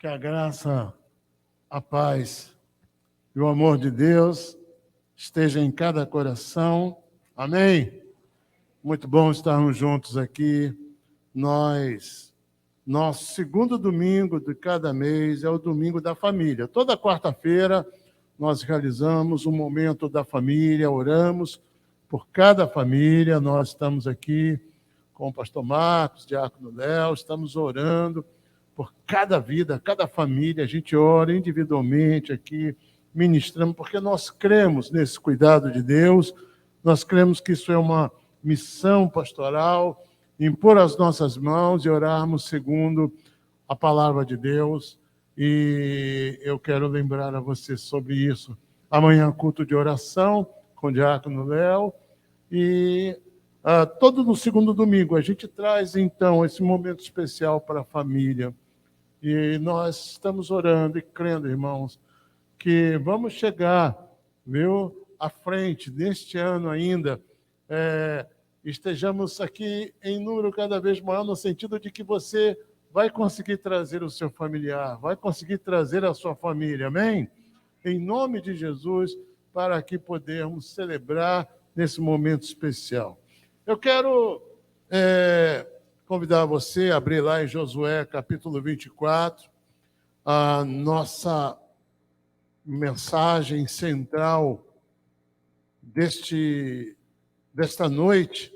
Que a graça, a paz e o amor de Deus esteja em cada coração. Amém? Muito bom estarmos juntos aqui. Nosso segundo domingo de cada mês é o domingo da família. Toda quarta-feira nós realizamos um momento da família, oramos por cada família. Nós estamos aqui com o pastor Marcos, diácono Léo, estamos orando por cada vida, cada família. A gente ora individualmente aqui, ministramos, porque nós cremos nesse cuidado de Deus, nós cremos que isso é uma missão pastoral, impor as nossas mãos e orarmos segundo a palavra de Deus. E eu quero lembrar a você sobre isso. Amanhã, culto de oração com o diácono Léo. E todo no segundo domingo a gente traz, então, esse momento especial para a família. E nós estamos orando e crendo, irmãos, que vamos chegar, à frente deste ano ainda, estejamos aqui em número cada vez maior, no sentido de que você vai conseguir trazer o seu familiar, vai conseguir trazer a sua família, amém? Em nome de Jesus, para que podermos celebrar nesse momento especial. Eu quero convidar você a abrir lá em Josué, capítulo 24, a nossa mensagem central desta noite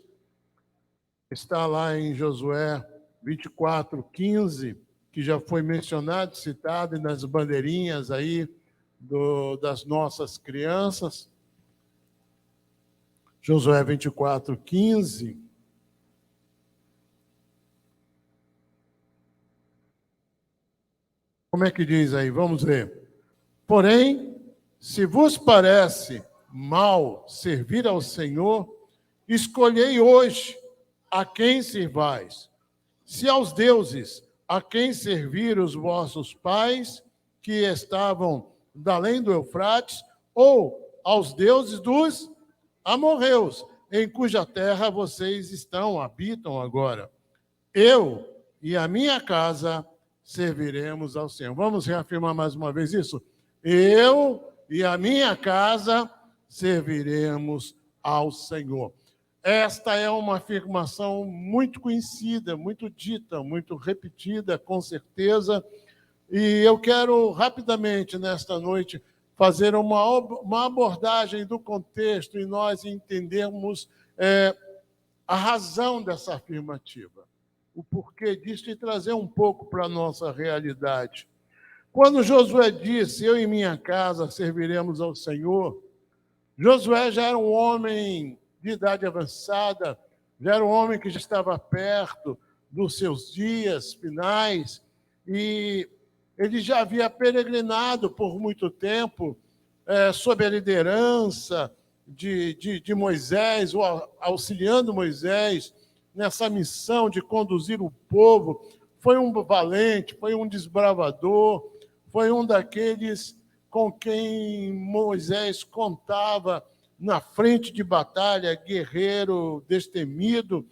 está lá em Josué 24, 15, que já foi mencionado, citado nas bandeirinhas aí das nossas crianças. Josué 24, 15. Como é que diz aí? Vamos ver. Porém, se vos parece mal servir ao Senhor, escolhei hoje a quem servais. Se aos deuses a quem serviram os vossos pais, que estavam da além do Eufrates, ou aos deuses dos amorreus, em cuja terra vocês habitam agora. Eu e a minha casa serviremos ao Senhor. Vamos reafirmar mais uma vez isso? Eu e a minha casa serviremos ao Senhor. Esta é uma afirmação muito conhecida, muito dita, muito repetida, com certeza. E eu quero rapidamente, nesta noite, fazer uma abordagem do contexto e nós entendermos a razão dessa afirmativa, o porquê disso e trazer um pouco para a nossa realidade. Quando Josué disse, eu e minha casa serviremos ao Senhor, Josué já era um homem de idade avançada, já era um homem que já estava perto dos seus dias finais, e ele já havia peregrinado por muito tempo sob a liderança de Moisés, ou auxiliando Moisés nessa missão de conduzir o povo. Foi um valente, foi um desbravador, foi um daqueles com quem Moisés contava na frente de batalha, guerreiro destemido,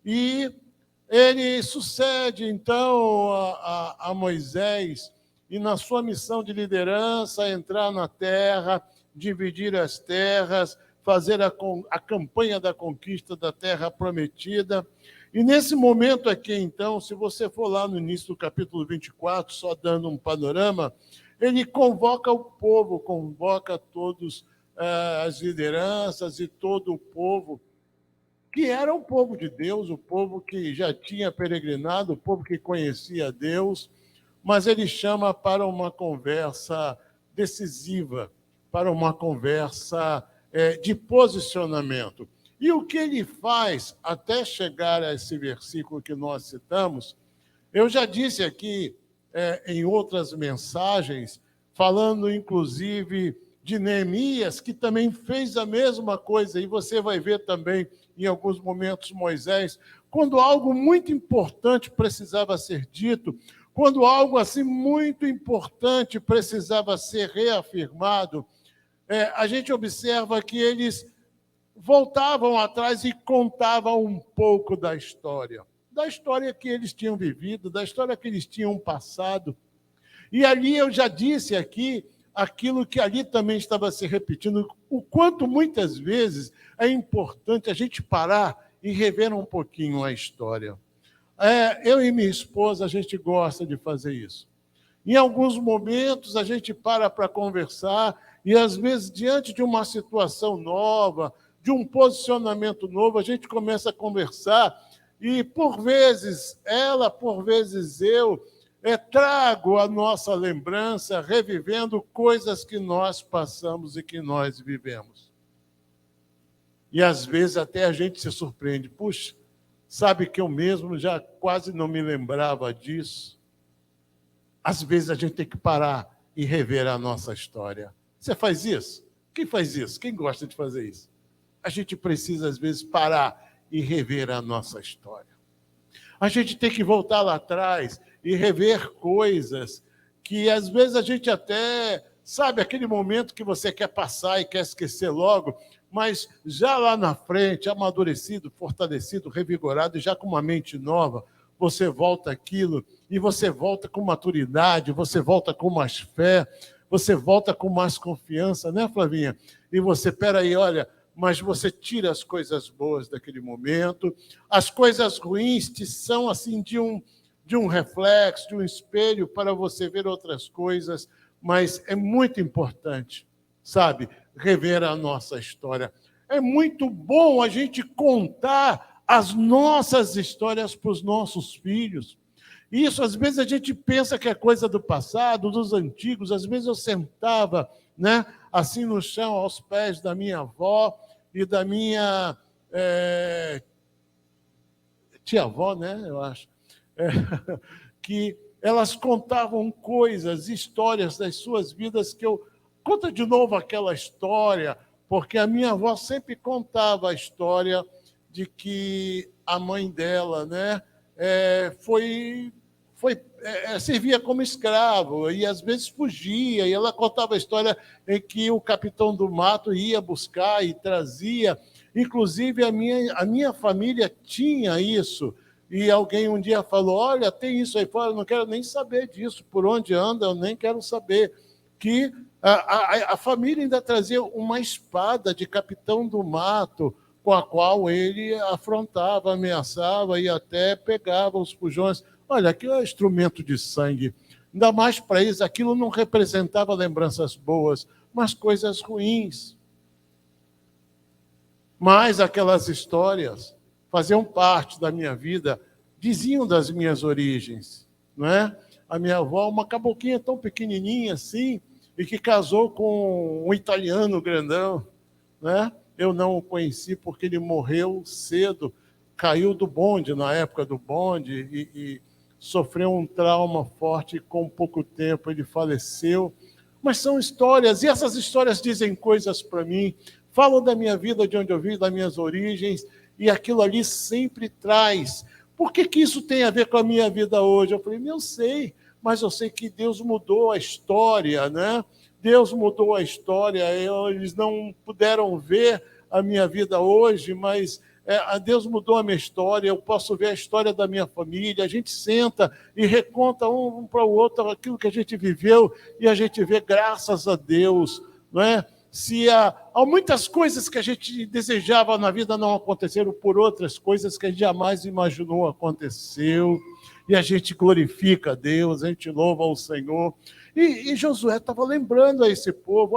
e ele sucede, então, a Moisés, e na sua missão de liderança, entrar na terra, dividir as terras, fazer a campanha da conquista da terra prometida. E nesse momento aqui, então, se você for lá no início do capítulo 24, só dando um panorama, ele convoca o povo, convoca todos as lideranças e todo o povo, que era o povo de Deus, o povo que já tinha peregrinado, o povo que conhecia Deus, mas ele chama para uma conversa decisiva, para uma conversa de posicionamento. E o que ele faz até chegar a esse versículo que nós citamos, eu já disse aqui em outras mensagens, falando inclusive de Neemias, que também fez a mesma coisa, e você vai ver também em alguns momentos Moisés, quando algo muito importante precisava ser dito, quando algo assim muito importante precisava ser reafirmado, a gente observa que eles voltavam atrás e contavam um pouco da história que eles tinham vivido, da história que eles tinham passado. E ali eu já disse aqui aquilo que ali também estava se repetindo, o quanto muitas vezes é importante a gente parar e rever um pouquinho a história. Eu e minha esposa, a gente gosta de fazer isso. Em alguns momentos, a gente para conversar e, às vezes, diante de uma situação nova, de um posicionamento novo, a gente começa a conversar e, por vezes, ela, por vezes eu, trago a nossa lembrança, revivendo coisas que nós passamos e que nós vivemos. E, às vezes, até a gente se surpreende. Puxa, sabe que eu mesmo já quase não me lembrava disso. Às vezes a gente tem que parar e rever a nossa história. Você faz isso? Quem faz isso? Quem gosta de fazer isso? A gente precisa, às vezes, parar e rever a nossa história. A gente tem que voltar lá atrás e rever coisas que, às vezes, a gente até... Sabe, aquele momento que você quer passar e quer esquecer logo, mas já lá na frente, amadurecido, fortalecido, revigorado e já com uma mente nova, você volta àquilo e você volta com maturidade, você volta com mais fé, você volta com mais confiança, né, Flavinha? E você, peraí, olha, mas você tira as coisas boas daquele momento, as coisas ruins te são assim de um reflexo, de um espelho para você ver outras coisas, mas é muito importante, sabe, rever a nossa história. É muito bom a gente contar as nossas histórias para os nossos filhos. Isso, às vezes, a gente pensa que é coisa do passado, dos antigos. Às vezes eu sentava, né, assim no chão, aos pés da minha avó e da minha tia-avó, né, eu acho, que elas contavam coisas, histórias das suas vidas que eu... Conta de novo aquela história, porque a minha avó sempre contava a história de que a mãe dela, né, servia como escravo e às vezes fugia, e ela contava a história em que o capitão do mato ia buscar e trazia. Inclusive, a minha família tinha isso, e alguém um dia falou, olha, tem isso aí fora, eu não quero nem saber disso, por onde anda, eu nem quero saber, que a família ainda trazia uma espada de capitão do mato, com a qual ele afrontava, ameaçava e até pegava os fujões. Olha, aquilo é instrumento de sangue. Ainda mais para eles, aquilo não representava lembranças boas, mas coisas ruins. Mas aquelas histórias faziam parte da minha vida, diziam das minhas origens, não é? A minha avó, uma caboclinha tão pequenininha assim, e que casou com um italiano grandão, né? Eu não o conheci porque ele morreu cedo, caiu do bonde, na época do bonde, e sofreu um trauma forte e com pouco tempo ele faleceu. Mas são histórias, e essas histórias dizem coisas para mim, falam da minha vida, de onde eu vim, das minhas origens, e aquilo ali sempre traz. Por que isso tem a ver com a minha vida hoje? Eu falei, eu sei, mas eu sei que Deus mudou a história, né? Deus mudou a história, eles não puderam ver a minha vida hoje, mas Deus mudou a minha história, eu posso ver a história da minha família, a gente senta e reconta um para o outro aquilo que a gente viveu, e a gente vê, graças a Deus, não é? Se há muitas coisas que a gente desejava na vida não aconteceram, por outras coisas que a gente jamais imaginou aconteceu, e a gente glorifica a Deus, a gente louva ao Senhor. E Josué estava lembrando a esse povo,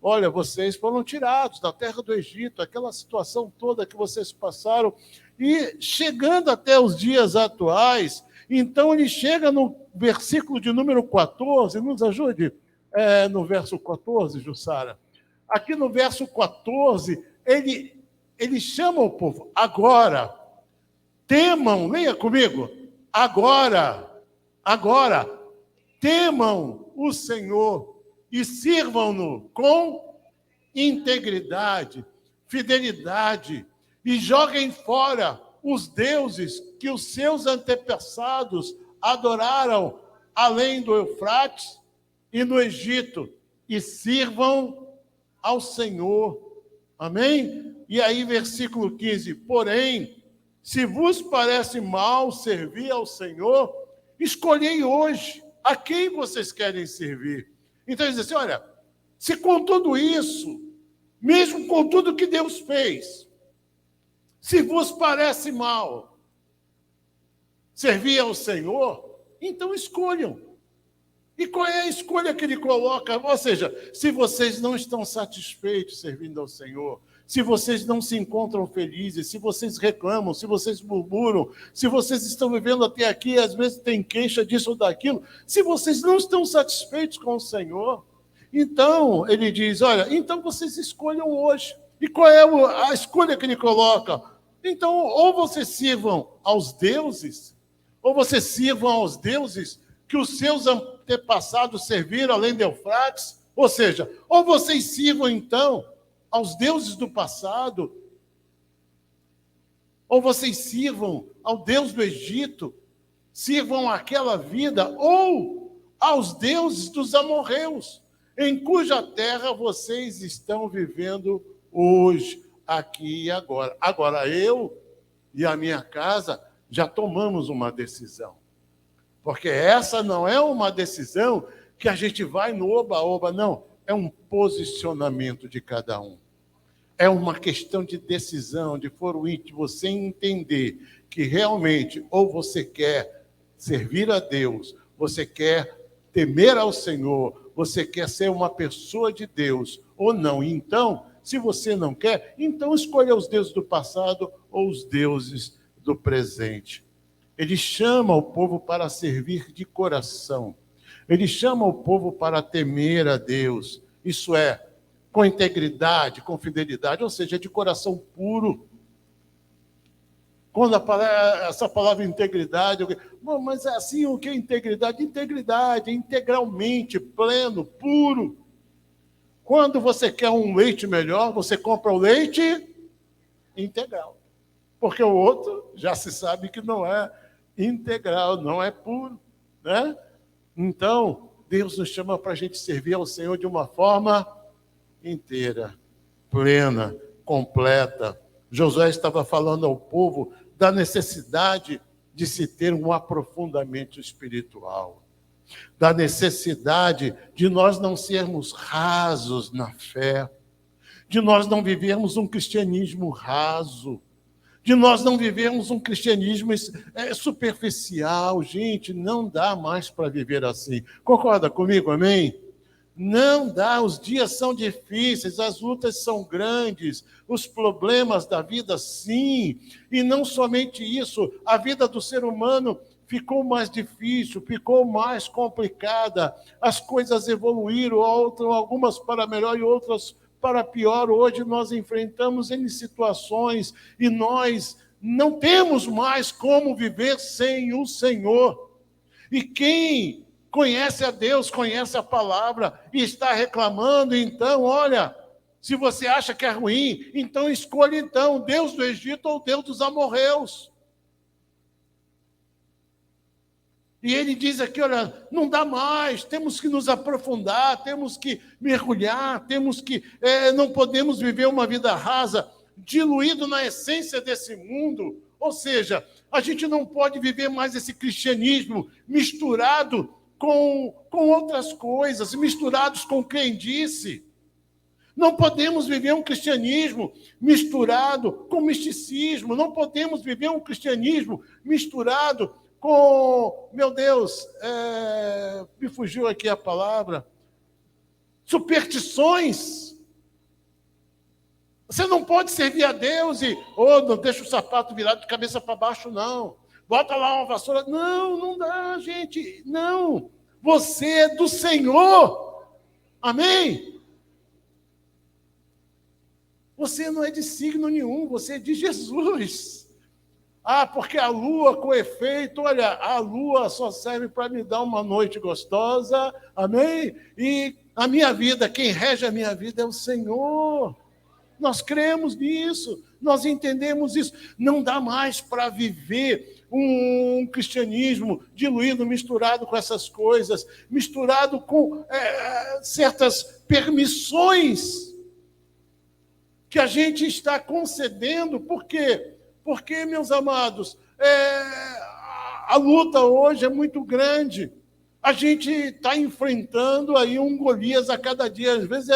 olha, vocês foram tirados da terra do Egito, aquela situação toda que vocês passaram, e chegando até os dias atuais, então ele chega no versículo de número 14, nos ajude no verso 14, Jussara. Aqui no verso 14, ele chama o povo, agora, temam, leia comigo, agora, temam o Senhor e sirvam-no com integridade, fidelidade, e joguem fora os deuses que os seus antepassados adoraram além do Eufrates e no Egito, e sirvam ao Senhor. Amém? E aí, versículo 15, porém, se vos parece mal servir ao Senhor, escolhei hoje A quem vocês querem servir? Então ele diz assim, olha, se com tudo isso, mesmo com tudo que Deus fez, se vos parece mal servir ao Senhor, então escolham. E qual é a escolha que ele coloca? Ou seja, se vocês não estão satisfeitos servindo ao Senhor, se vocês não se encontram felizes, se vocês reclamam, se vocês murmuram, se vocês estão vivendo até aqui e às vezes tem queixa disso ou daquilo, se vocês não estão satisfeitos com o Senhor, então ele diz, olha, então vocês escolham hoje. E qual é a escolha que ele coloca? Então, ou vocês sirvam aos deuses, ou vocês sirvam aos deuses que os seus antepassados serviram além de Eufrates, ou seja, ou vocês sirvam então aos deuses do passado, ou vocês sirvam ao Deus do Egito, sirvam àquela vida, ou aos deuses dos amorreus, em cuja terra vocês estão vivendo hoje, aqui e agora. Agora, eu e a minha casa já tomamos uma decisão. Porque essa não é uma decisão que a gente vai no oba-oba, não. É um posicionamento de cada um. É uma questão de decisão, de foro íntimo, de você entender que realmente ou você quer servir a Deus, você quer temer ao Senhor, você quer ser uma pessoa de Deus ou não. Então, se você não quer, então escolha os deuses do passado ou os deuses do presente. Ele chama o povo para servir de coração. Ele chama o povo para temer a Deus. Isso é, com integridade, com fidelidade, ou seja, de coração puro. Quando essa palavra integridade, mas assim, o que é integridade? Integridade, integralmente, pleno, puro. Quando você quer um leite melhor, você compra o leite integral. Porque o outro já se sabe que não é integral, não é puro, né? Então, Deus nos chama para a gente servir ao Senhor de uma forma inteira, plena, completa. Josué estava falando ao povo da necessidade de se ter um aprofundamento espiritual, da necessidade de nós não sermos rasos na fé, de nós não vivermos um cristianismo raso, de nós não vivermos um cristianismo superficial. Gente, não dá mais para viver assim. Concorda comigo, amém? Não dá, os dias são difíceis, as lutas são grandes, os problemas da vida, sim. E não somente isso, a vida do ser humano ficou mais difícil, ficou mais complicada, as coisas evoluíram, algumas para melhor e outras para pior. Hoje nós enfrentamos N situações e nós não temos mais como viver sem o Senhor. E quem conhece a Deus, conhece a palavra e está reclamando, então, olha, se você acha que é ruim, então escolha então o Deus do Egito ou o Deus dos amorreus. E ele diz aqui, olha, não dá mais, temos que nos aprofundar, temos que mergulhar, não podemos viver uma vida rasa, diluído na essência desse mundo. Ou seja, a gente não pode viver mais esse cristianismo misturado com outras coisas, misturados com crendice. Não podemos viver um cristianismo misturado com misticismo, não podemos viver um cristianismo misturado com, meu Deus, me fugiu aqui a palavra, superstições. Você não pode servir a Deus e, não deixa o sapato virado de cabeça para baixo, não. Bota lá uma vassoura. Não, não dá, gente. Não. Você é do Senhor. Amém? Você não é de signo nenhum, você é de Jesus. Porque a lua com efeito, olha, a lua só serve para me dar uma noite gostosa, amém? E a minha vida, quem rege a minha vida é o Senhor. Nós cremos nisso, nós entendemos isso. Não dá mais para viver um cristianismo diluído, misturado com essas coisas, misturado com certas permissões que a gente está concedendo. Por quê? Porque, meus amados, a luta hoje é muito grande. A gente está enfrentando aí um Golias a cada dia. Às vezes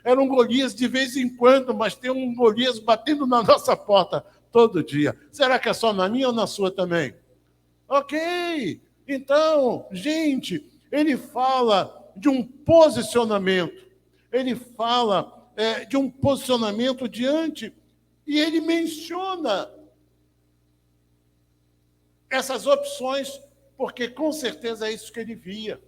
eram Golias de vez em quando, mas tem um Golias batendo na nossa porta todo dia. Será que é só na minha ou na sua também? Ok. Então, gente, ele fala de um posicionamento. Ele fala de um posicionamento diante, e ele menciona essas opções, porque com certeza é isso que ele via.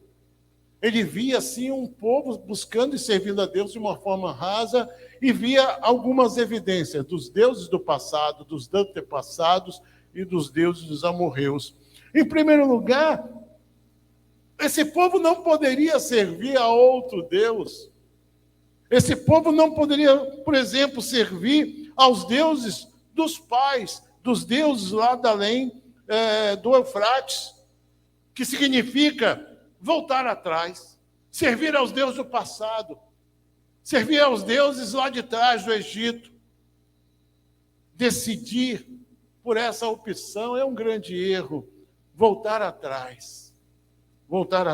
Ele via, sim, um povo buscando e servindo a Deus de uma forma rasa, e via algumas evidências dos deuses do passado, dos antepassados e dos deuses dos amorreus. Em primeiro lugar, esse povo não poderia servir a outro Deus. Esse povo não poderia, por exemplo, servir aos deuses dos pais, dos deuses lá da além do Eufrates, que significa voltar atrás, servir aos deuses do passado, servir aos deuses lá de trás do Egito. Decidir por essa opção é um grande erro. Voltar atrás, voltar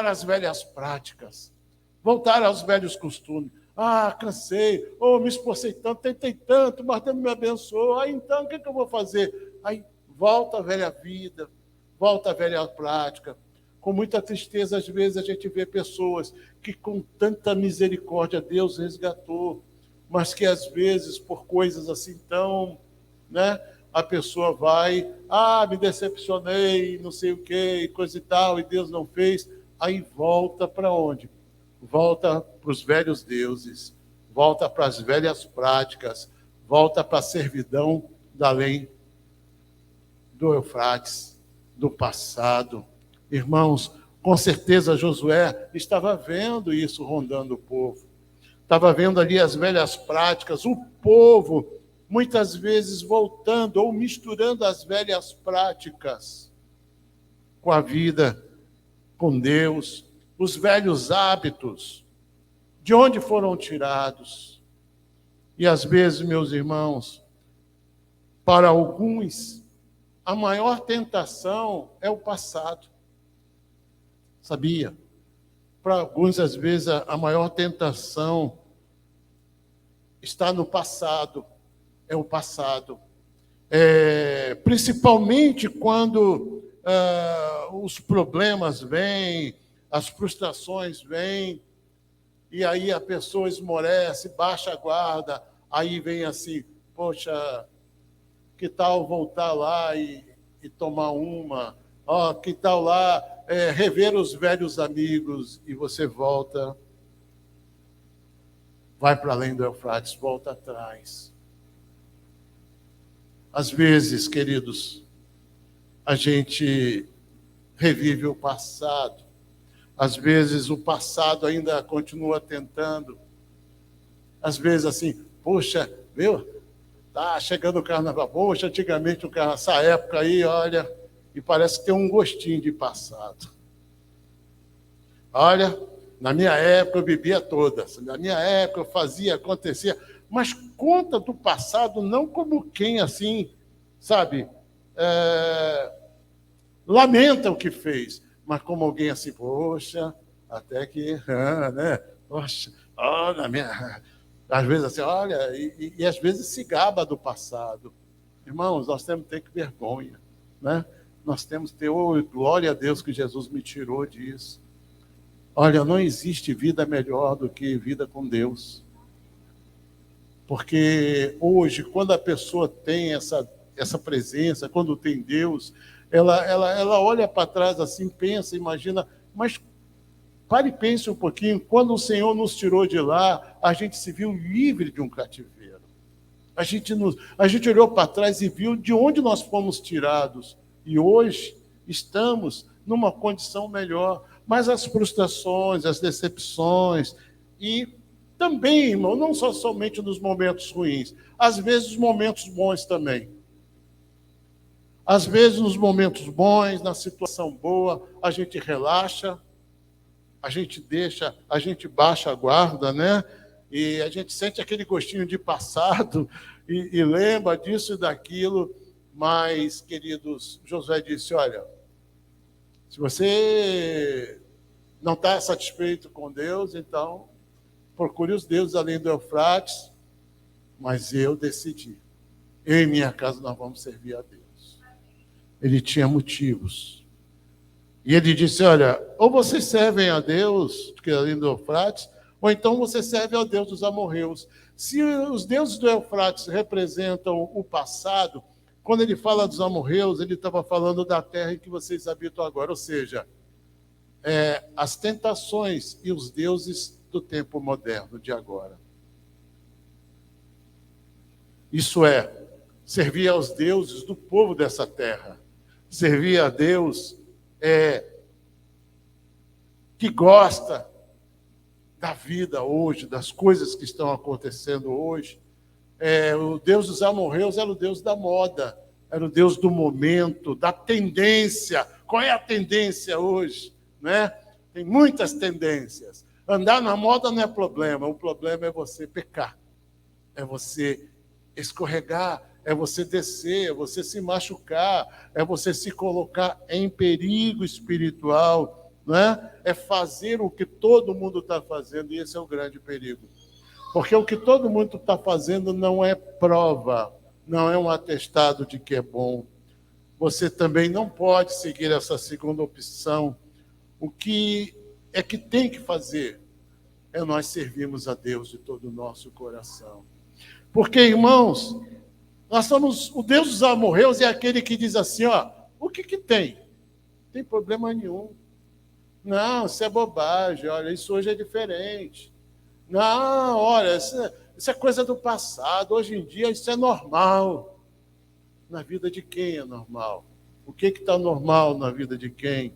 às velhas práticas, voltar aos velhos costumes. Ah, cansei, me esforcei tanto, tentei tanto, mas Deus me abençoou. Então, o que eu vou fazer? Aí volta à velha vida, volta à velha prática. Com muita tristeza, às vezes, a gente vê pessoas que, com tanta misericórdia, Deus resgatou, mas que, às vezes, por coisas assim tão, a pessoa vai, me decepcionei, não sei o quê, coisa e tal, e Deus não fez. Aí volta para onde? Volta para os velhos deuses, volta para as velhas práticas, volta para a servidão da lei do Eufrates, do passado. Irmãos, com certeza Josué estava vendo isso rondando o povo. Estava vendo ali as velhas práticas, o povo muitas vezes voltando ou misturando as velhas práticas com a vida com Deus, os velhos hábitos, de onde foram tirados. E às vezes, meus irmãos, para alguns, a maior tentação é o passado. Sabia? Para alguns, às vezes, a maior tentação está no passado. É o passado. Principalmente quando os problemas vêm, as frustrações vêm, e aí a pessoa esmorece, baixa a guarda, aí vem assim, poxa, que tal voltar lá e tomar uma? Que tal lá rever os velhos amigos? E você volta, vai para além do Eufrates, volta atrás. Às vezes, queridos, a gente revive o passado. Às vezes, o passado ainda continua tentando. Às vezes, assim, poxa, viu? Tá chegando o carnaval. Poxa, antigamente, essa época aí, olha, e parece que tem um gostinho de passado. Olha, na minha época eu bebia todas. Na minha época eu fazia, acontecia. Mas conta do passado não como quem, assim, sabe, lamenta o que fez, mas como alguém assim, poxa, até que, né? Poxa, olha, às vezes assim, olha, e às vezes se gaba do passado. Irmãos, nós temos que ter vergonha, né? Nós temos que ter, glória a Deus que Jesus me tirou disso. Olha, não existe vida melhor do que vida com Deus. Porque hoje, quando a pessoa tem essa presença, quando tem Deus, ela olha para trás assim, pensa, imagina, mas pare e pense um pouquinho, quando o Senhor nos tirou de lá, a gente se viu livre de um cativeiro. A gente olhou para trás e viu de onde nós fomos tirados. E hoje estamos numa condição melhor. Mas as frustrações, as decepções, e também, irmão, não só somente nos momentos ruins, às vezes nos momentos bons também. Às vezes nos momentos bons, na situação boa, a gente relaxa, a gente baixa a guarda, né? E a gente sente aquele gostinho de passado e lembra disso e daquilo. Mas, queridos, Josué disse, olha, Se você não está satisfeito com Deus, então procure os deuses além do Eufrates, mas eu decidi. Eu e minha casa nós vamos servir a Deus. Ele tinha motivos. E ele disse, olha, ou vocês servem a Deus, que é além do Eufrates, ou então você serve ao Deus dos amorreus. Se os deuses do Eufrates representam o passado, quando ele fala dos amorreus, ele estava falando da terra em que vocês habitam agora, ou seja, as tentações e os deuses do tempo moderno, de agora. Isso é, servir aos deuses do povo dessa terra. Servir a Deus que gosta da vida hoje, das coisas que estão acontecendo hoje. O Deus dos amorreus era o Deus da moda, era o Deus do momento, da tendência. Qual é a tendência hoje? Né? Tem muitas tendências. Andar na moda não é problema, o problema é você pecar, é você escorregar, é você descer, é você se machucar, é você se colocar em perigo espiritual, né? É fazer o que todo mundo está fazendo, e esse é o grande perigo. Porque o que todo mundo está fazendo não é prova, não é um atestado de que é bom. Você também não pode seguir essa segunda opção. O que é que tem que fazer? É nós servirmos a Deus de todo o nosso coração. Porque, irmãos, nós somos, o Deus dos amorreus é aquele que diz assim, ó, o que tem? Não tem problema nenhum. Não, isso é bobagem, olha, isso hoje é diferente. Não, olha, isso é coisa do passado, hoje em dia isso é normal. Na vida de quem é normal? O que está normal na vida de quem?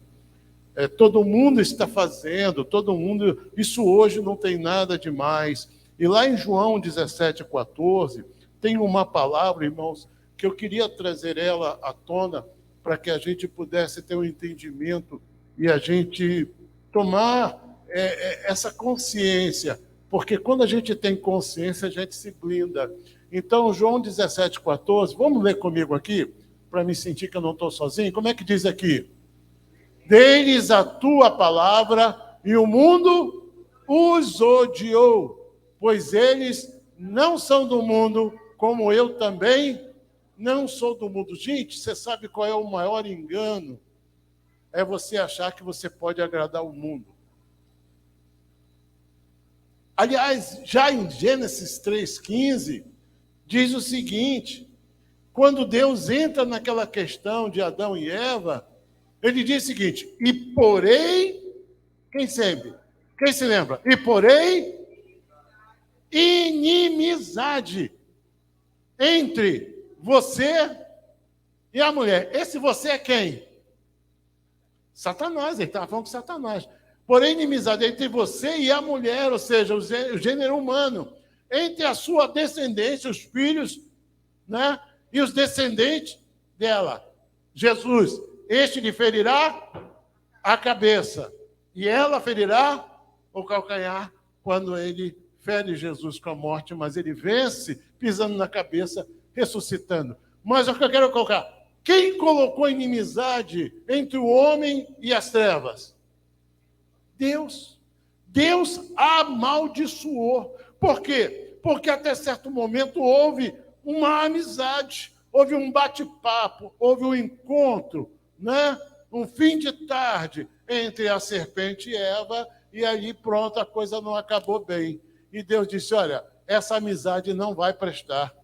Todo mundo está fazendo, todo mundo, isso hoje não tem nada demais. E lá em João 17,14, tem uma palavra, irmãos, que eu queria trazer ela à tona para que a gente pudesse ter um entendimento e a gente tomar essa consciência, porque quando a gente tem consciência, a gente se blinda. Então, João 17,14, vamos ler comigo aqui, para me sentir que eu não estou sozinho? Como é que diz aqui? Dê-lhes a tua palavra, e o mundo os odiou, pois eles não são do mundo, como eu também não sou do mundo. Gente, você sabe qual é o maior engano? É você achar que você pode agradar o mundo. Aliás, já em Gênesis 3,15, diz o seguinte, quando Deus entra naquela questão de Adão e Eva, ele diz o seguinte, e porém, quem se lembra? E porém, inimizade entre você e a mulher. Esse você é quem? Satanás, ele estava falando com Satanás. Porém, inimizade entre você e a mulher, ou seja, o gênero humano, entre a sua descendência, os filhos, né, e os descendentes dela. Jesus, este lhe ferirá a cabeça, e ela ferirá o calcanhar, quando ele fere Jesus com a morte, mas ele vence pisando na cabeça, ressuscitando. Mas o que eu quero colocar, quem colocou inimizade entre o homem e as trevas? Deus. Deus amaldiçoou. Por quê? Porque até certo momento houve uma amizade, houve um bate-papo, houve um encontro, né? Um fim de tarde entre a serpente e Eva, e ali pronto, a coisa não acabou bem. E Deus disse, olha, essa amizade não vai prestar.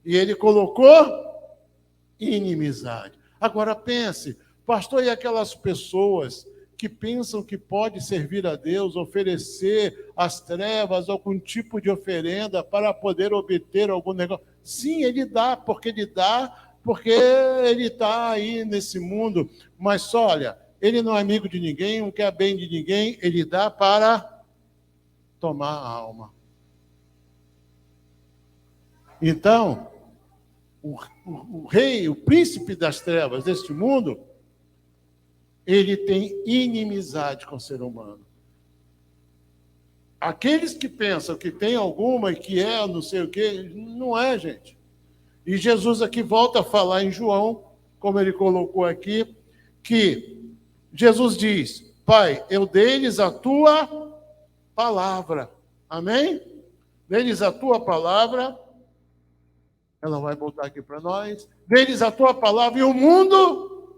E ele colocou inimizade. Agora pense, pastor, e aquelas pessoas que pensam que pode servir a Deus, oferecer às trevas algum tipo de oferenda para poder obter algum negócio? Sim, ele dá, porque ele está aí nesse mundo, mas só, olha, ele não é amigo de ninguém, não quer bem de ninguém, ele dá para tomar a alma. Então, o rei, o príncipe das trevas deste mundo, ele tem inimizade com o ser humano. Aqueles que pensam que tem alguma e que é não sei o quê, não é, gente. E Jesus aqui volta a falar em João, como ele colocou aqui, que Jesus diz: Pai, eu dei-lhes a tua palavra. Amém? Dei-lhes a tua palavra. Ela vai voltar aqui para nós. Dei-lhes a tua palavra e o mundo.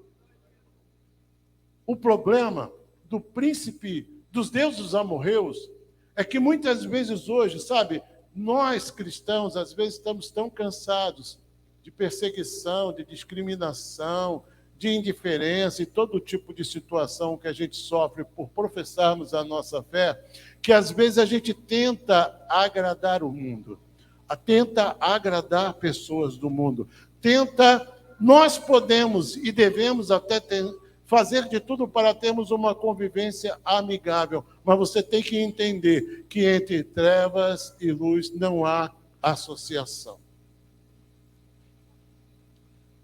O problema do príncipe dos deuses amorreus é que muitas vezes hoje, sabe, nós cristãos, às vezes estamos tão cansados de perseguição, de discriminação, de indiferença e todo tipo de situação que a gente sofre por professarmos a nossa fé, que às vezes a gente tenta agradar o mundo, tenta agradar pessoas do mundo, nós podemos e devemos até fazer de tudo para termos uma convivência amigável, mas você tem que entender que entre trevas e luz não há associação.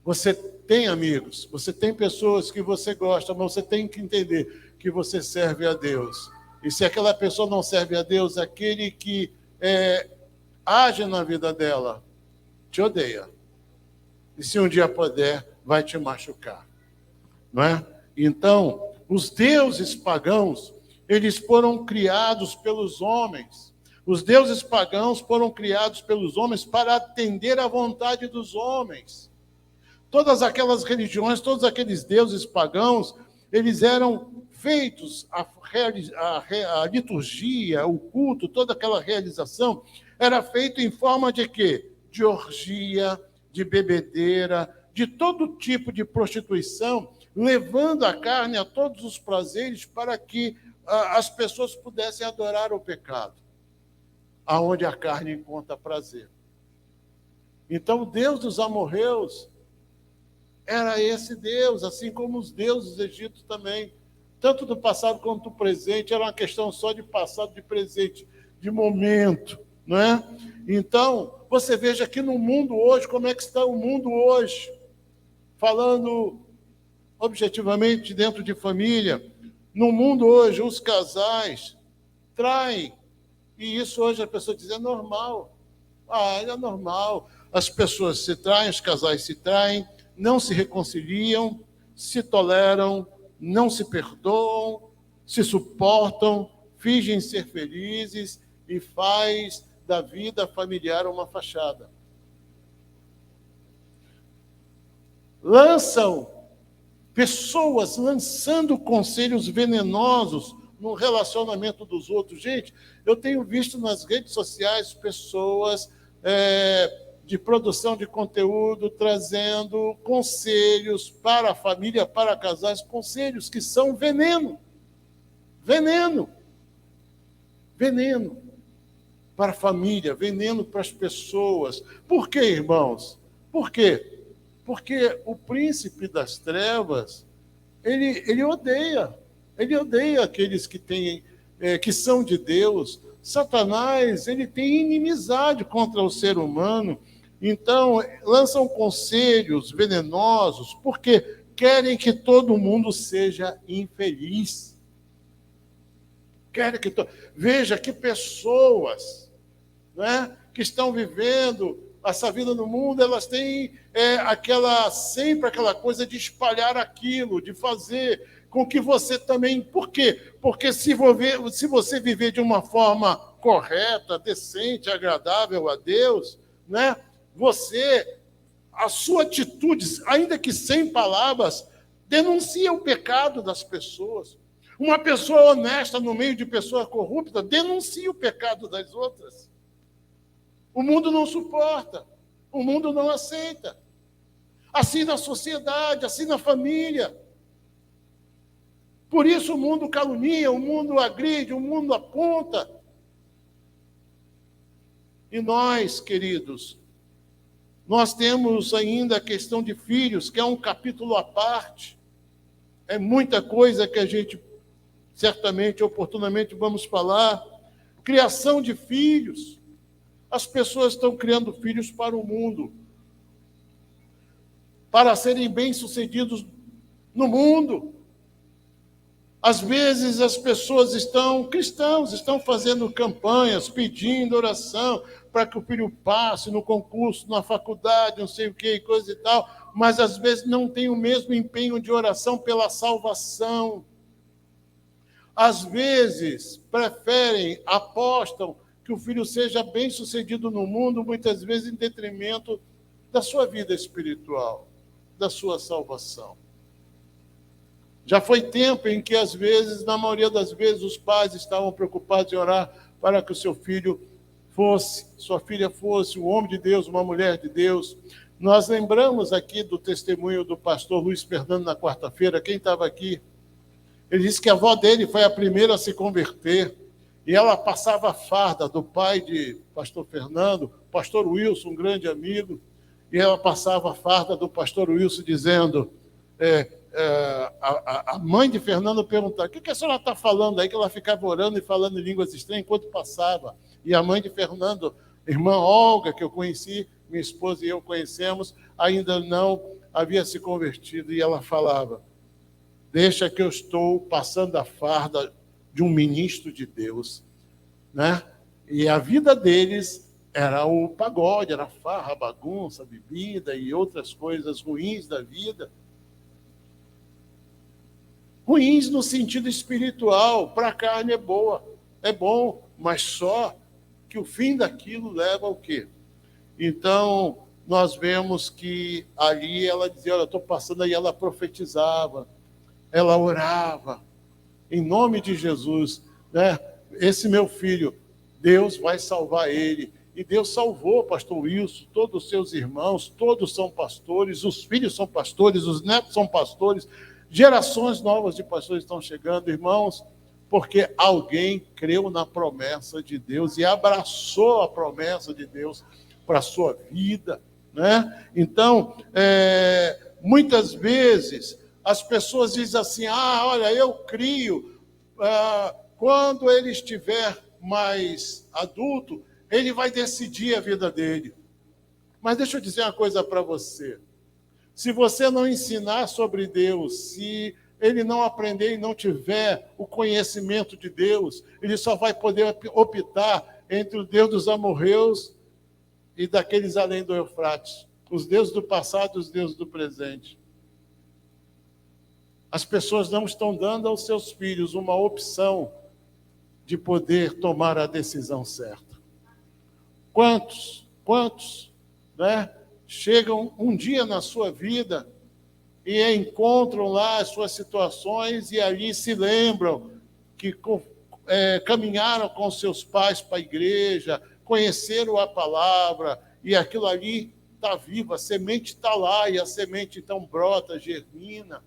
Você tem amigos, você tem pessoas que você gosta, mas você tem que entender que você serve a Deus. E se aquela pessoa não serve a Deus, aquele que age na vida dela te odeia. E se um dia puder, vai te machucar. Não é? Então, os deuses pagãos, eles foram criados pelos homens. Os deuses pagãos foram criados pelos homens para atender à vontade dos homens. Todas aquelas religiões, todos aqueles deuses pagãos, eles eram feitos, a liturgia, o culto, toda aquela realização, era feito em forma de quê? De orgia, de bebedeira, de todo tipo de prostituição, levando a carne a todos os prazeres para que as pessoas pudessem adorar o pecado, aonde a carne encontra prazer. Então, o Deus dos amorreus era esse Deus, assim como os deuses egípcios também, tanto do passado quanto do presente, era uma questão só de passado, de presente, de momento, não é? Então, você veja aqui no mundo hoje, como é que está o mundo hoje, falando objetivamente dentro de família, no mundo hoje, os casais traem, e isso hoje a pessoa diz, é normal. É normal. As pessoas se traem, os casais se traem, não se reconciliam, se toleram, não se perdoam, se suportam, fingem ser felizes e faz da vida familiar uma fachada. Pessoas lançando conselhos venenosos no relacionamento dos outros. Gente, eu tenho visto nas redes sociais pessoas de produção de conteúdo trazendo conselhos para a família, para casais, conselhos que são veneno. Veneno. Veneno para a família, veneno para as pessoas. Por quê, irmãos? Por quê? Porque o príncipe das trevas, ele odeia aqueles que são de Deus. Satanás, ele tem inimizade contra o ser humano. Então, lançam conselhos venenosos, porque querem que todo mundo seja infeliz. Veja que pessoas, né, que estão vivendo essa vida no mundo, elas têm sempre aquela coisa de espalhar aquilo, de fazer com que você também... Por quê? Porque se você viver de uma forma correta, decente, agradável a Deus, né, a sua atitude, ainda que sem palavras, denuncia o pecado das pessoas. Uma pessoa honesta no meio de pessoa corrupta denuncia o pecado das outras. O mundo não suporta, o mundo não aceita. Assim na sociedade, assim na família. Por isso o mundo calunia, o mundo agride, o mundo aponta. E nós, queridos, nós temos ainda a questão de filhos, que é um capítulo à parte. É muita coisa que a gente, certamente, oportunamente, vamos falar. Criação de filhos. As pessoas estão criando filhos para o mundo, para serem bem-sucedidos no mundo. Às vezes as pessoas cristãos, estão fazendo campanhas, pedindo oração, para que o filho passe no concurso, na faculdade, não sei o que, coisa e tal, mas às vezes não tem o mesmo empenho de oração pela salvação. Às vezes preferem, apostam que o filho seja bem-sucedido no mundo, muitas vezes em detrimento da sua vida espiritual, da sua salvação. Já foi tempo em que, às vezes, na maioria das vezes, os pais estavam preocupados em orar para que o seu filho fosse, sua filha fosse um homem de Deus, uma mulher de Deus. Nós lembramos aqui do testemunho do pastor Luiz Fernando na quarta-feira. Quem estava aqui? Ele disse que a avó dele foi a primeira a se converter, e ela passava a farda do pai de pastor Fernando, pastor Wilson, um grande amigo, e ela passava a farda do pastor Wilson, dizendo... a mãe de Fernando perguntava: o que a senhora está falando aí? Que ela ficava orando e falando em línguas estranhas enquanto passava. E a mãe de Fernando, irmã Olga, que eu conheci, minha esposa e eu conhecemos, ainda não havia se convertido, e ela falava: deixa que eu estou passando a farda de um ministro de Deus, né? E a vida deles era o pagode, era farra, bagunça, bebida e outras coisas ruins da vida. Ruins no sentido espiritual. Para a carne é bom, mas só que o fim daquilo leva ao quê? Então, nós vemos que ali ela dizia: olha, estou passando, aí ela profetizava, ela orava, em nome de Jesus, né? Esse meu filho, Deus vai salvar ele. E Deus salvou o pastor Wilson, todos os seus irmãos, todos são pastores, os filhos são pastores, os netos são pastores, gerações novas de pastores estão chegando, irmãos, porque alguém creu na promessa de Deus e abraçou a promessa de Deus para a sua vida, né? Então, muitas vezes, as pessoas dizem assim: olha, eu crio, quando ele estiver mais adulto, ele vai decidir a vida dele. Mas deixa eu dizer uma coisa para você. Se você não ensinar sobre Deus, se ele não aprender e não tiver o conhecimento de Deus, ele só vai poder optar entre o Deus dos amorreus e daqueles além do Eufrates, os deuses do passado e os deuses do presente. As pessoas não estão dando aos seus filhos uma opção de poder tomar a decisão certa. Quantos, né, chegam um dia na sua vida e encontram lá as suas situações e ali se lembram que caminharam com seus pais para a igreja, conheceram a palavra, e aquilo ali está vivo, a semente está lá, e a semente então brota, germina,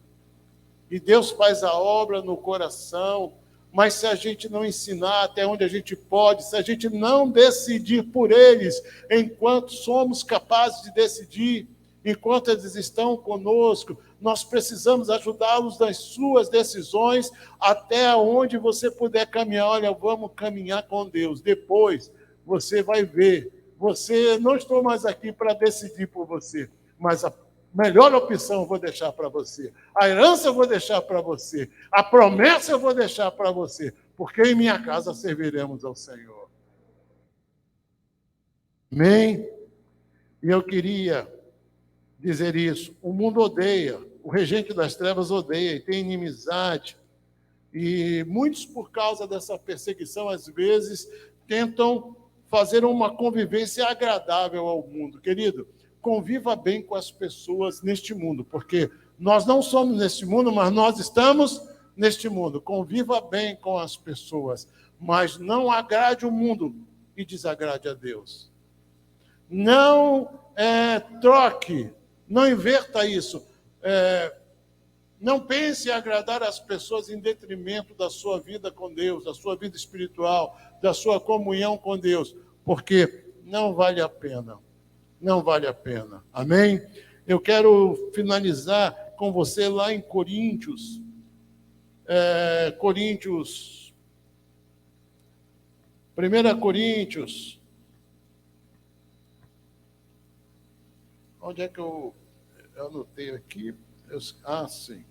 e Deus faz a obra no coração. Mas se a gente não ensinar até onde a gente pode, se a gente não decidir por eles, enquanto somos capazes de decidir, enquanto eles estão conosco, nós precisamos ajudá-los nas suas decisões, até onde você puder caminhar. Olha, vamos caminhar com Deus. Depois você vai ver. Você, não estou mais aqui para decidir por você, mas a melhor opção eu vou deixar para você. A herança eu vou deixar para você. A promessa eu vou deixar para você. Porque em minha casa serviremos ao Senhor. Amém? E eu queria dizer isso. O mundo odeia. O regente das trevas odeia e tem inimizade. E muitos, por causa dessa perseguição, às vezes, tentam fazer uma convivência agradável ao mundo. Querido, conviva bem com as pessoas neste mundo, porque nós não somos neste mundo, mas nós estamos neste mundo. Conviva bem com as pessoas, mas não agrade o mundo e desagrade a Deus. Não troque, não inverta isso. Não pense em agradar as pessoas em detrimento da sua vida com Deus, da sua vida espiritual, da sua comunhão com Deus, porque não vale a pena. Não vale a pena. Amém? Eu quero finalizar com você lá em Coríntios. Coríntios. 1 Coríntios. Onde é que eu anotei aqui? Sim.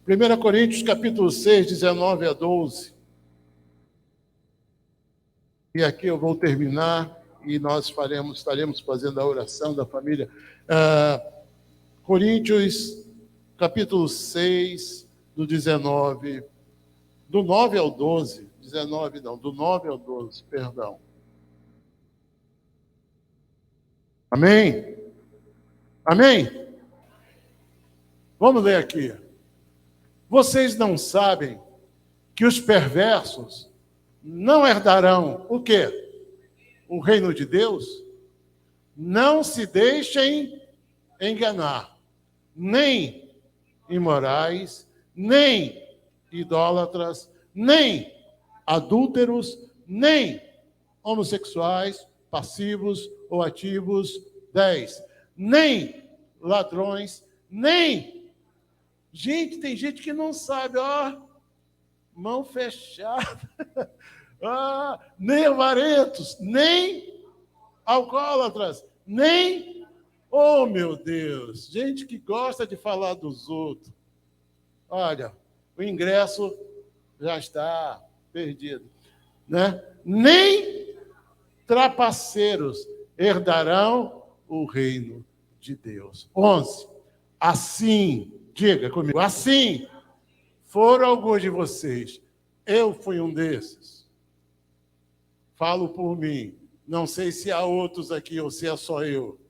1 Coríntios, capítulo 6, 19 a 12. E aqui eu vou terminar e nós estaremos fazendo a oração da família. Coríntios, capítulo 6, do 19, do 9 ao 12, 19 não, do 9 ao 12, perdão. Amém? Amém? Vamos ler aqui. Vocês não sabem que os perversos não herdarão o quê? O reino de Deus? Não se deixem enganar, nem imorais, nem idólatras, nem adúlteros, nem homossexuais, passivos ou ativos, 10, nem ladrões, nem... Gente, tem gente que não sabe, mão fechada, nem avarentos, nem alcoólatras, nem... Oh, meu Deus, gente que gosta de falar dos outros. Olha, o ingresso já está perdido, né? Nem trapaceiros herdarão o reino de Deus. 11. Assim, diga comigo, assim foram alguns de vocês. Eu fui um desses. Falo por mim. Não sei se há outros aqui ou se é só eu.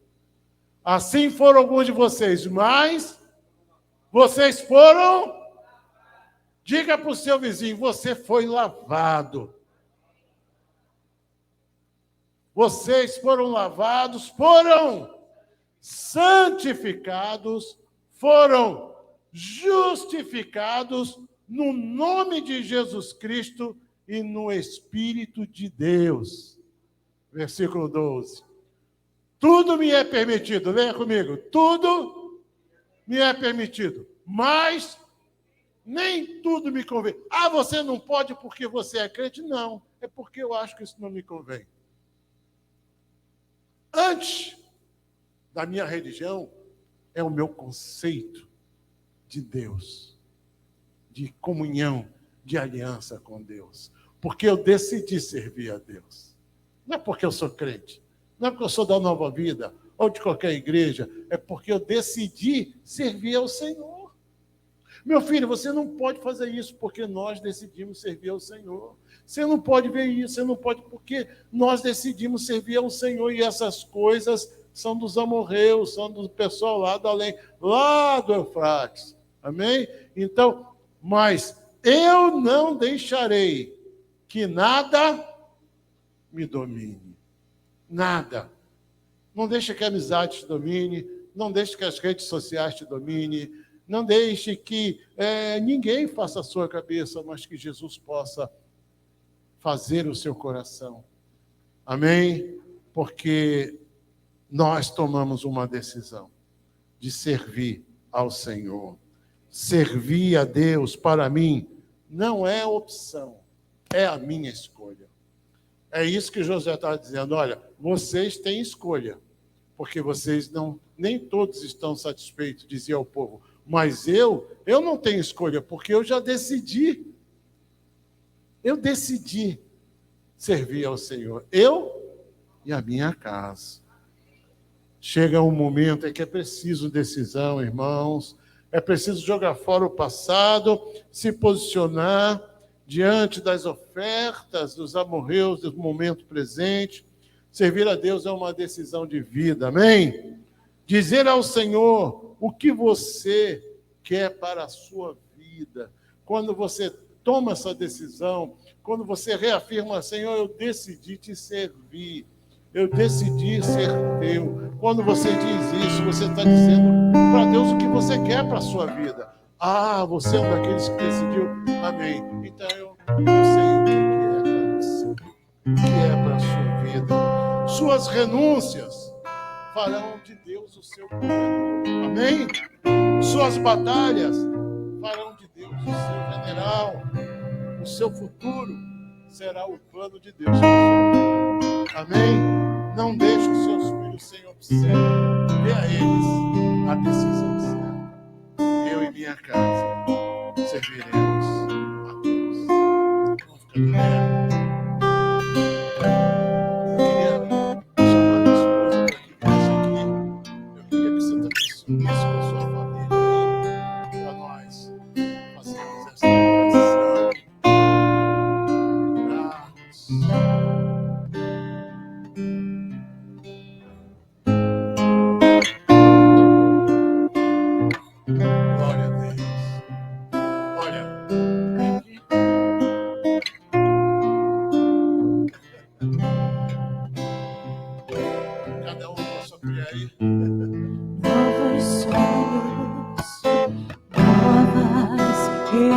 Assim foram alguns de vocês, mas vocês foram... Diga para o seu vizinho, você foi lavado. Vocês foram lavados, foram santificados, foram justificados no nome de Jesus Cristo e no Espírito de Deus. Versículo 12. Tudo me é permitido, leia comigo. Tudo me é permitido, mas nem tudo me convém. Você não pode porque você é crente? Não, é porque eu acho que isso não me convém. Antes da minha religião, é o meu conceito de Deus, de comunhão, de aliança com Deus. Porque eu decidi servir a Deus. Não é porque eu sou crente, não é porque eu sou da Nova Vida ou de qualquer igreja, é porque eu decidi servir ao Senhor. Meu filho, você não pode fazer isso porque nós decidimos servir ao Senhor. Você não pode ver isso, você não pode, porque nós decidimos servir ao Senhor e essas coisas são dos amorreus, são do pessoal lá do além, lá do Eufrates. Amém? Então, mas eu não deixarei que nada me domine. Nada. Não deixe que a amizade te domine, não deixe que as redes sociais te domine, não deixe que ninguém faça a sua cabeça, mas que Jesus possa fazer o seu coração. Amém? Porque nós tomamos uma decisão de servir ao Senhor. Servir a Deus, para mim, não é opção, é a minha escolha. É isso que José está dizendo. Olha, vocês têm escolha, porque vocês não, nem todos estão satisfeitos, dizia ao povo. Mas eu não tenho escolha, porque eu já decidi. Eu decidi servir ao Senhor. Eu e a minha casa. Chega um momento em que é preciso decisão, irmãos. É preciso jogar fora o passado, se posicionar diante das ofertas dos amorreus do momento presente. Servir a Deus é uma decisão de vida, amém? Dizer ao Senhor o que você quer para a sua vida. Quando você toma essa decisão, quando você reafirma, Senhor, eu decidi te servir, eu decidi ser teu. Quando você diz isso, você está dizendo para Deus o que você quer para a sua vida. Você é um daqueles que decidiu, amém. Então eu sei o que é para você, o que é para a sua vida. Suas renúncias farão de Deus o seu provedor. Amém? Suas batalhas farão de Deus o seu general. O seu futuro será o plano de Deus. Amém? Não deixe os seus filhos sem opção. Dê a eles a decisão certa. Eu e minha casa serviremos a Deus. Vamos ficar de pé.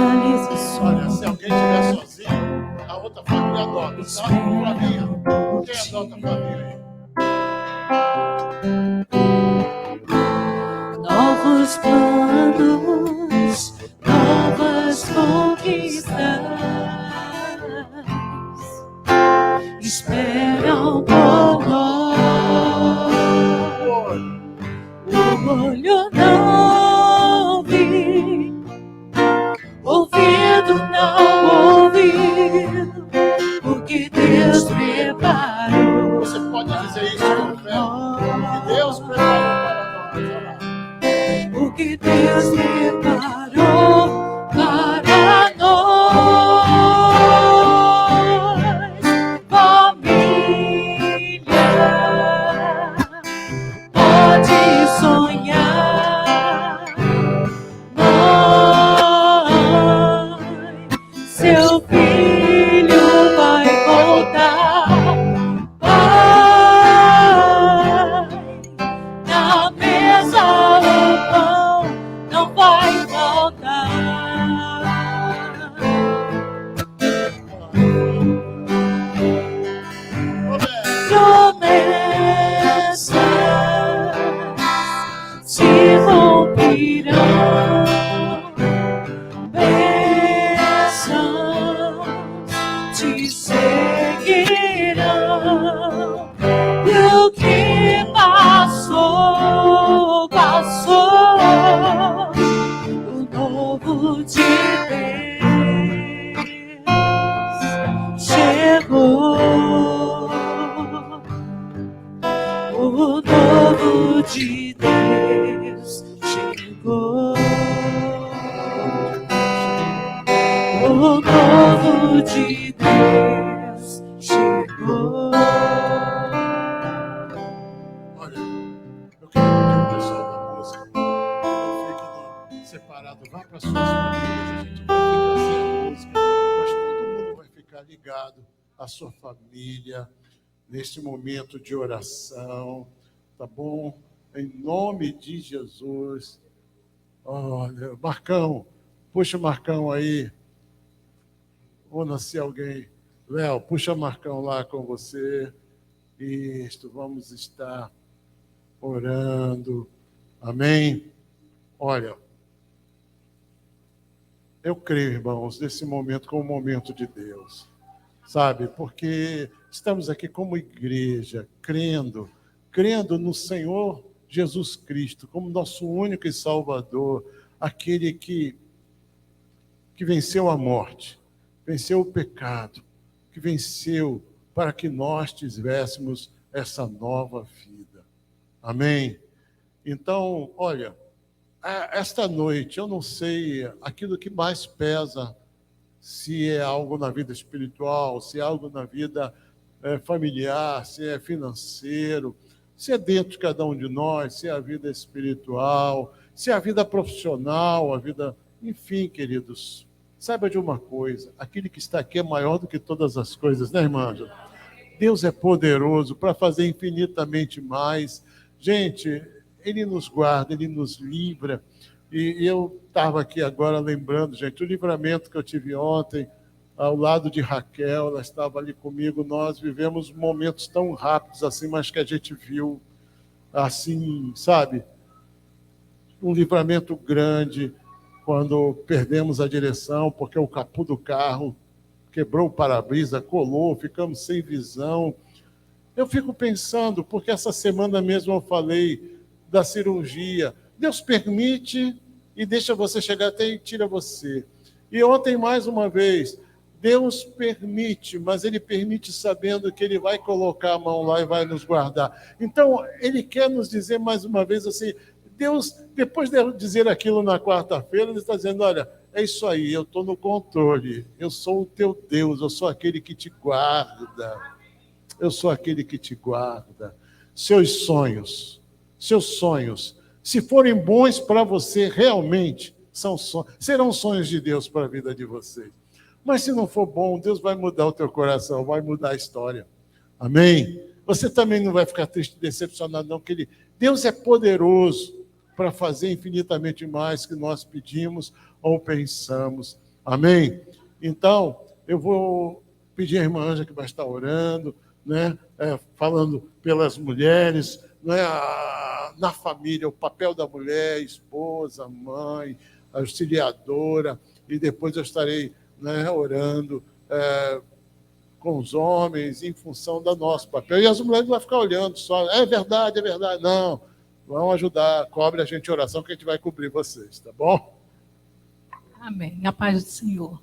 realizações. Olha, se alguém estiver sozinho, a outra família adota, tá? Flavinha, quem adota a família aí? Novos planos, novas conquistas esperam por nós. O olho não viu, ouvido não ouviu o que Deus preparou. Você pode dizer isso com fé? Que Deus preparou para nós. Olha lá. O que Deus preparou para nós, família, pode sonhar, mãe, seu filho vai voltar, pai, na mesa o pão não vai faltar. Promessas se cumprirão, bênçãos te seguirão. E o que passou, passou. O novo de Deus chegou. O novo de Deus chegou. O novo de Deus chegou. Olha, eu queria pedir ao pessoal da música que não fique separado, vá para suas famílias, a gente vai ficar sem a música, mas todo mundo vai ficar ligado à sua família neste momento de oração, tá bom? Em nome de Jesus. Olha, Marcão, puxa o Marcão aí. Ou nascer alguém. Léo, puxa o Marcão lá com você. Isto, vamos estar orando. Amém? Olha, eu creio, irmãos, nesse momento como um momento de Deus. Sabe? Porque estamos aqui como igreja, crendo no Senhor Jesus Cristo, como nosso único e Salvador, aquele que venceu a morte, venceu o pecado, que venceu para que nós tivéssemos essa nova vida. Amém? Então, olha, esta noite, eu não sei aquilo que mais pesa, se é algo na vida espiritual, se é algo na vida familiar, se é financeiro, se é dentro de cada um de nós, se é a vida espiritual, se é a vida profissional, a vida... Enfim, queridos, saiba de uma coisa, aquele que está aqui é maior do que todas as coisas, né, irmã? Deus é poderoso para fazer infinitamente mais. Gente, Ele nos guarda, Ele nos livra. E eu estava aqui agora lembrando, gente, o livramento que eu tive ontem, ao lado de Raquel, ela estava ali comigo, nós vivemos momentos tão rápidos assim, mas que a gente viu, assim, sabe, um livramento grande, quando perdemos a direção, porque o capô do carro quebrou o para-brisa, colou, ficamos sem visão. Eu fico pensando, porque essa semana mesmo eu falei da cirurgia, Deus permite e deixa você chegar até e tira você. E ontem, mais uma vez, Deus permite, mas Ele permite sabendo que Ele vai colocar a mão lá e vai nos guardar. Então, Ele quer nos dizer mais uma vez assim, Deus, depois de eu dizer aquilo na quarta-feira, Ele está dizendo, olha, é isso aí, eu estou no controle, eu sou o teu Deus, eu sou aquele que te guarda, eu sou aquele que te guarda. Seus sonhos, se forem bons para você, realmente serão sonhos de Deus para a vida de vocês. Mas se não for bom, Deus vai mudar o teu coração, vai mudar a história. Amém? Você também não vai ficar triste e decepcionado, não, porque Deus é poderoso para fazer infinitamente mais que nós pedimos ou pensamos. Amém? Então, eu vou pedir à irmã Ângela que vai estar orando, né? Falando pelas mulheres, né? Na família, o papel da mulher, esposa, mãe, auxiliadora, e depois eu estarei, né, orando com os homens em função do nosso papel. E as mulheres vão ficar olhando só, é verdade. Não, vão ajudar, cobre a gente oração que a gente vai cobrir vocês, tá bom? Amém. A paz do Senhor.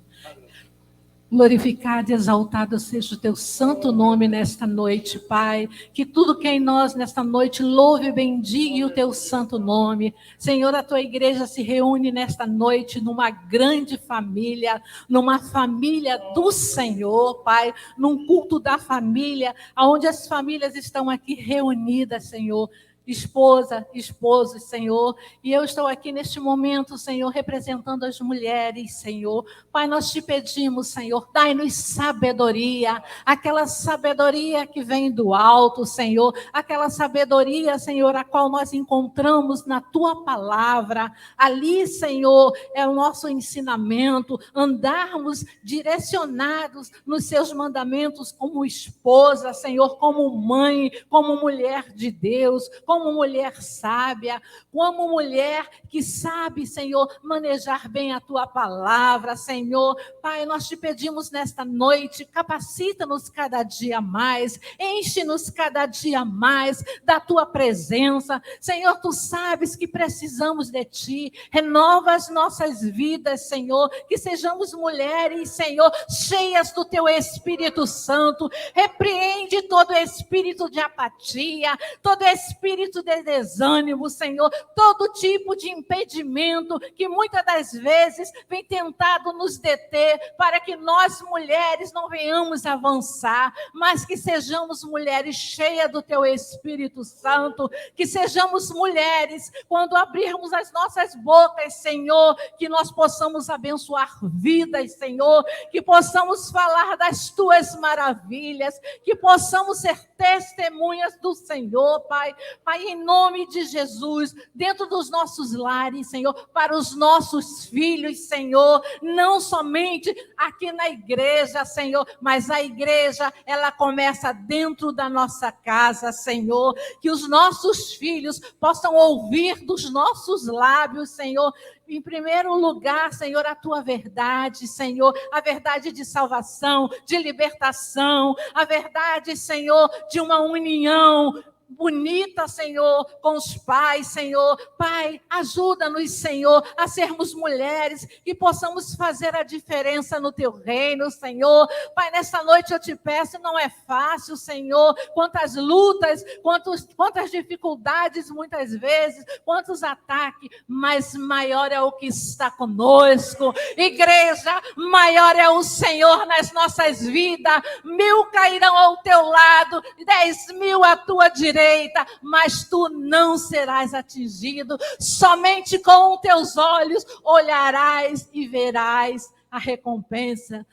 Glorificado e exaltado seja o teu santo nome nesta noite, Pai. Que tudo que é em nós nesta noite louve e bendiga o teu santo nome. Senhor, a tua igreja se reúne nesta noite numa grande família, numa família do Senhor, Pai, num culto da família, onde as famílias estão aqui reunidas, Senhor. Esposa, esposos, Senhor, e eu estou aqui neste momento, Senhor, representando as mulheres, Senhor. Pai, nós te pedimos, Senhor, dai-nos sabedoria, aquela sabedoria que vem do alto, Senhor, aquela sabedoria, Senhor, a qual nós encontramos na tua palavra. Ali, Senhor, é o nosso ensinamento, andarmos direcionados nos seus mandamentos como esposa, Senhor, como mãe, como mulher de Deus, como mulher sábia, como mulher que sabe, Senhor, manejar bem a tua palavra, Senhor. Pai, nós te pedimos nesta noite, capacita-nos cada dia mais, enche-nos cada dia mais da tua presença. Senhor, tu sabes que precisamos de ti, renova as nossas vidas, Senhor, que sejamos mulheres, Senhor, cheias do teu Espírito Santo, repreende todo espírito de apatia, todo espírito de desânimo, Senhor, todo tipo de impedimento que muitas das vezes vem tentado nos deter para que nós mulheres não venhamos avançar, mas que sejamos mulheres cheias do teu Espírito Santo, que sejamos mulheres, quando abrirmos as nossas bocas, Senhor, que nós possamos abençoar vidas, Senhor, que possamos falar das tuas maravilhas, que possamos ser testemunhas do Senhor, Pai, em nome de Jesus, dentro dos nossos lares, Senhor, para os nossos filhos, Senhor, não somente aqui na igreja, Senhor, mas a igreja, ela começa dentro da nossa casa, Senhor, que os nossos filhos possam ouvir dos nossos lábios, Senhor, em primeiro lugar, Senhor, a tua verdade, Senhor, a verdade de salvação, de libertação, a verdade, Senhor, de uma união bonita, Senhor, com os pais, Senhor. Pai, ajuda-nos, Senhor, a sermos mulheres que possamos fazer a diferença no teu reino, Senhor. Pai, nessa noite eu te peço, não é fácil, Senhor, quantas lutas, quantas dificuldades muitas vezes, quantos ataques, mas maior é o que está conosco. Igreja, maior é o Senhor nas nossas vidas. 1000 cairão ao teu lado, 10.000 à tua direita, mas tu não serás atingido. Somente com os teus olhos olharás e verás a recompensa.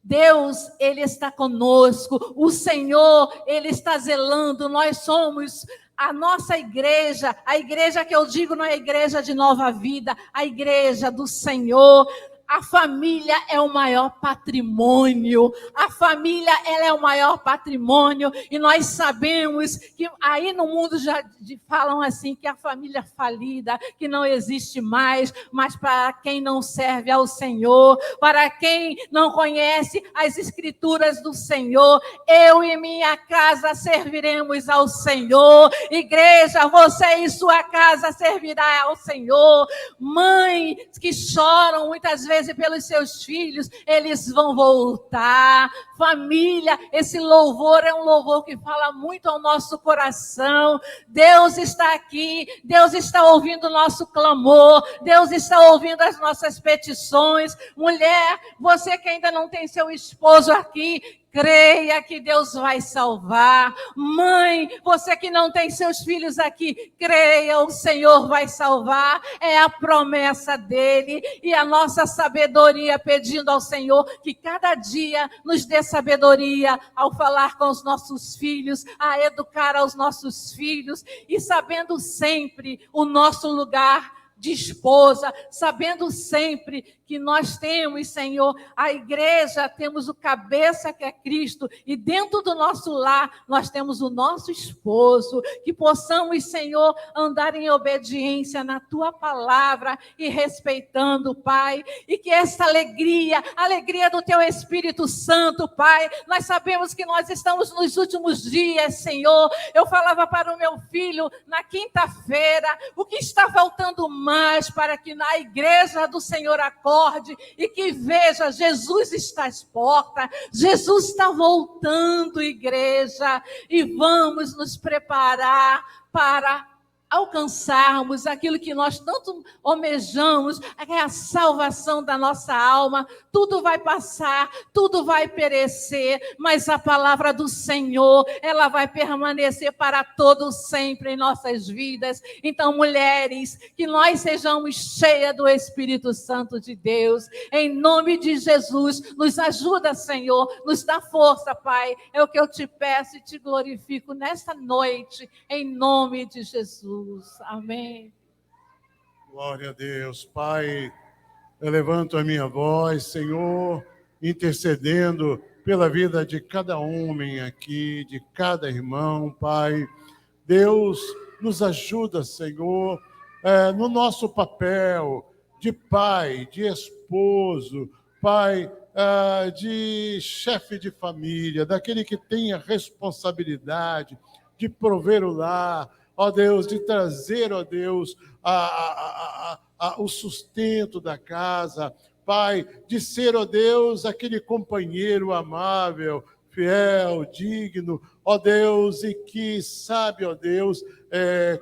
Deus, Ele está conosco. O Senhor, Ele está zelando. Nós somos a nossa igreja. A igreja que eu digo não é a igreja de Nova Vida, a igreja do Senhor. A família é o maior patrimônio. A família, ela é o maior patrimônio. E nós sabemos que aí no mundo já falam assim, que a família falida, que não existe mais, mas para quem não serve ao Senhor, para quem não conhece as escrituras do Senhor, eu e minha casa serviremos ao Senhor. Igreja, você e sua casa servirá ao Senhor. Mães que choram muitas vezes pelos seus filhos, eles vão voltar. Família, esse louvor é um louvor que fala muito ao nosso coração. Deus está aqui, Deus está ouvindo o nosso clamor, Deus está ouvindo as nossas petições. Mulher, você que ainda não tem seu esposo aqui, creia que Deus vai salvar. Mãe, você que não tem seus filhos aqui, creia, o Senhor vai salvar. É a promessa dele e a nossa sabedoria, pedindo ao Senhor que cada dia nos dê sabedoria ao falar com os nossos filhos, a educar aos nossos filhos e sabendo sempre o nosso lugar de esposa, sabendo sempre que que nós temos, Senhor, a igreja, temos o cabeça que é Cristo, e dentro do nosso lar nós temos o nosso esposo, que possamos, Senhor, andar em obediência na tua palavra e respeitando, Pai, e que essa alegria, a alegria do teu Espírito Santo, Pai, nós sabemos que nós estamos nos últimos dias, Senhor. Eu falava para o meu filho na quinta-feira, o que está faltando mais para que na igreja do Senhor acorde e que veja, Jesus está às portas, Jesus está voltando, igreja, e vamos nos preparar para alcançarmos aquilo que nós tanto almejamos, que é a salvação da nossa alma. Tudo vai passar, tudo vai perecer, mas a palavra do Senhor, ela vai permanecer para todo sempre em nossas vidas. Então, mulheres, que nós sejamos cheias do Espírito Santo de Deus, em nome de Jesus. Nos ajuda, Senhor, nos dá força, Pai, é o que eu te peço e te glorifico nesta noite, em nome de Jesus. Amém. Glória a Deus. Pai, eu levanto a minha voz, Senhor, intercedendo pela vida de cada homem aqui, de cada irmão, Pai. Deus, nos ajuda, Senhor, no nosso papel de pai, de esposo, Pai, de chefe de família, daquele que tem a responsabilidade de prover o lar, ó Deus, de trazer, ó Deus, o sustento da casa, Pai, de ser, ó Deus, aquele companheiro amável, fiel, digno, ó Deus, e que sabe, ó Deus,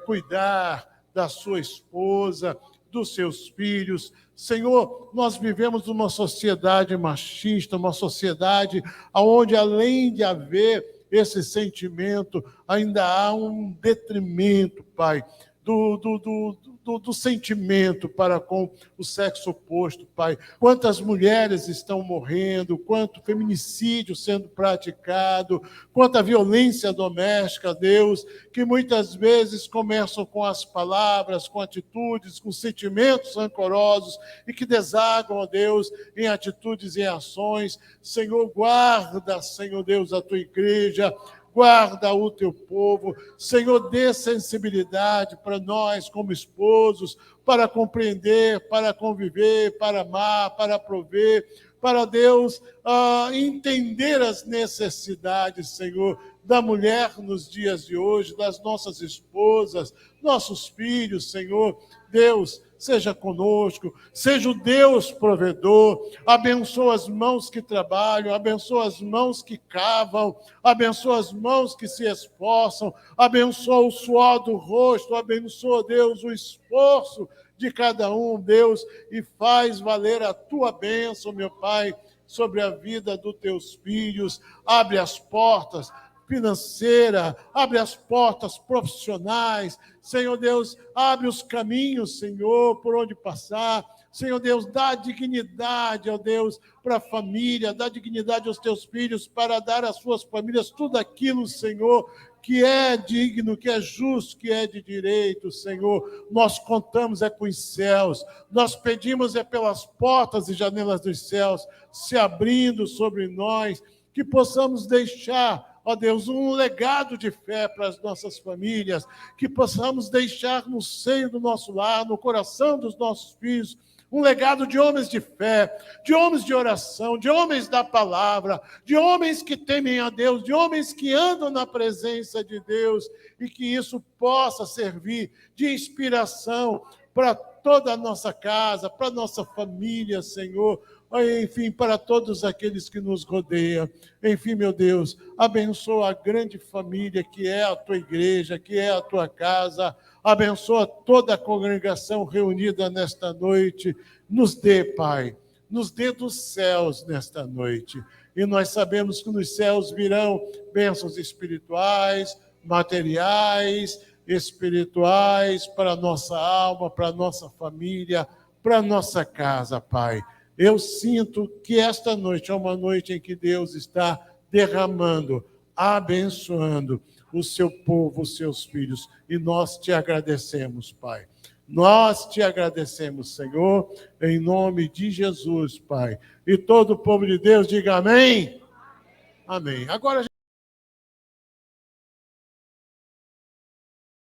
cuidar da sua esposa, dos seus filhos. Senhor, nós vivemos numa sociedade machista, uma sociedade onde, além de haver esse sentimento, ainda há um detrimento, Pai, do sentimento para com o sexo oposto, Pai. Quantas mulheres estão morrendo, quanto feminicídio sendo praticado, quanta violência doméstica, Deus, que muitas vezes começam com as palavras, com atitudes, com sentimentos rancorosos e que desagam, ó Deus, em atitudes e ações. Senhor, guarda, Senhor Deus, a tua igreja, guarda o teu povo. Senhor, dê sensibilidade para nós como esposos, para compreender, para conviver, para amar, para prover, para Deus entender as necessidades, Senhor, da mulher nos dias de hoje, das nossas esposas, nossos filhos, Senhor. Deus, seja conosco, seja o Deus provedor, abençoa as mãos que trabalham, abençoa as mãos que cavam, abençoa as mãos que se esforçam, abençoa o suor do rosto, abençoa, Deus, o esforço de cada um, Deus, e faz valer a tua bênção, meu Pai, sobre a vida dos teus filhos. Abre as portas financeira, abre as portas profissionais, Senhor Deus, abre os caminhos, Senhor, por onde passar. Senhor Deus, dá dignidade, ó Deus, para a família, dá dignidade aos teus filhos para dar às suas famílias tudo aquilo, Senhor, que é digno, que é justo, que é de direito, Senhor. Nós contamos com os céus, nós pedimos pelas portas e janelas dos céus se abrindo sobre nós, que possamos deixar, ó Deus, um legado de fé para as nossas famílias, que possamos deixar no seio do nosso lar, no coração dos nossos filhos, um legado de homens de fé, de homens de oração, de homens da palavra, de homens que temem a Deus, de homens que andam na presença de Deus, e que isso possa servir de inspiração para toda a nossa casa, para a nossa família, Senhor, enfim, para todos aqueles que nos rodeiam. Enfim, meu Deus, abençoa a grande família que é a tua igreja, que é a tua casa. Abençoa toda a congregação reunida nesta noite. Nos dê, Pai, nos dê dos céus nesta noite. E nós sabemos que nos céus virão bênçãos espirituais, materiais, espirituais para a nossa alma, para a nossa família, para a nossa casa, Pai. Eu sinto que esta noite é uma noite em que Deus está derramando, abençoando o seu povo, os seus filhos, e nós te agradecemos, Pai. Nós te agradecemos, Senhor, em nome de Jesus, Pai. E todo o povo de Deus diga amém. Amém. Agora